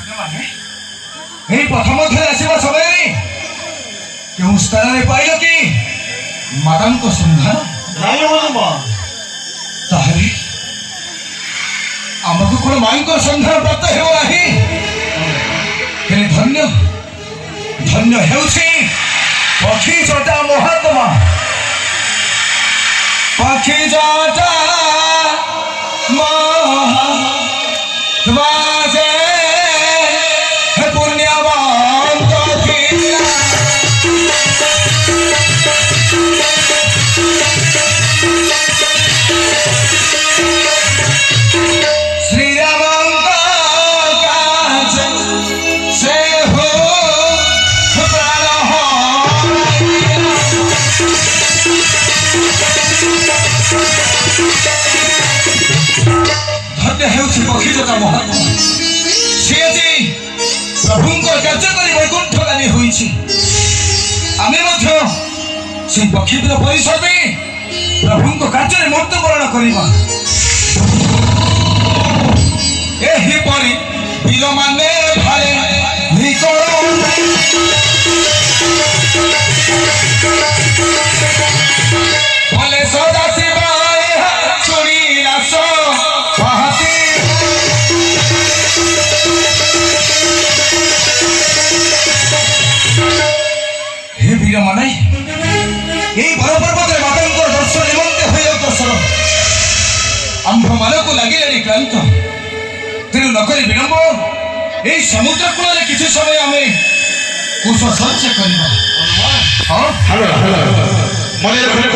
এই প্রথম ଥରେ ଆସିବା ସମୟରେ କେଉଁ ସ୍ଥାନରେ ପାଇଲ କି ମାତାଙ୍କ ସନ୍ଧାନ? ନାଇଁ ହନୁମା, ତାହେଲେ ଆମକୁ କ'ଣ ମାଙ୍କର ସନ୍ଧାନ ପ୍ରାପ୍ତ ହେବ ନାହିଁ? ହେଲେ ଧନ୍ୟ ଧନ୍ୟ ହେଉଛି ପକ୍ଷୀ ଜଟା ମହାତ୍ମା, ପକ୍ଷୀ ଜଟା ମହାତ୍ମା ଯେ ପୁଣ୍ୟବନ୍ତ ଥିଲା। ଶ୍ରୀରାମଙ୍କ କାଜେ ସେ ହୋ ପ୍ରାଣ ହରାଇଲା। ଧନ୍ୟ ହେଉଛି ପକ୍ଷୀ ଜଟା ମହାତ୍ମା, ସିଏ ଆଜି ପ୍ରଭୁଙ୍କର କାର୍ଯ୍ୟ କରି ବୈକୁଣ୍ଠଗାମୀ ହୋଇଛି। ଆମେ ମଧ୍ୟ ସେହି ପକ୍ଷୀବୀର ପରିଷଦେ ପ୍ରଭୁଙ୍କ କାର୍ଯ୍ୟରେ ମୃତ୍ୟୁବରଣ କରିବା। ଏହିପରି ବୀରମାନେ ଭାରେ ନିକଳ ଭଲେ ସଦା ଶିବ ଶୁଣି ରାସ ପାହାତି। हे वीरମାନେ, এই ବର ପର୍ବତରେ ମାତାଙ୍କର ଦର୍ଶନ ନିମନ୍ତେ ହୋଇ ଅଗ୍ରସର। ଆମ୍ଭମାନଙ୍କୁ ଲାଗିଲାଣି କ୍ଳାନ୍ତ, ତେଣୁ ନକରି ବିଳମ୍ବ এই ସମୁଦ୍ର କୂଳରେ କିଛି ସମୟ ଆମେ କୁଶ ଶଯ୍ୟା କରିବା। ହନୁମା, ହଁ, ମନେ ରଖିଲେ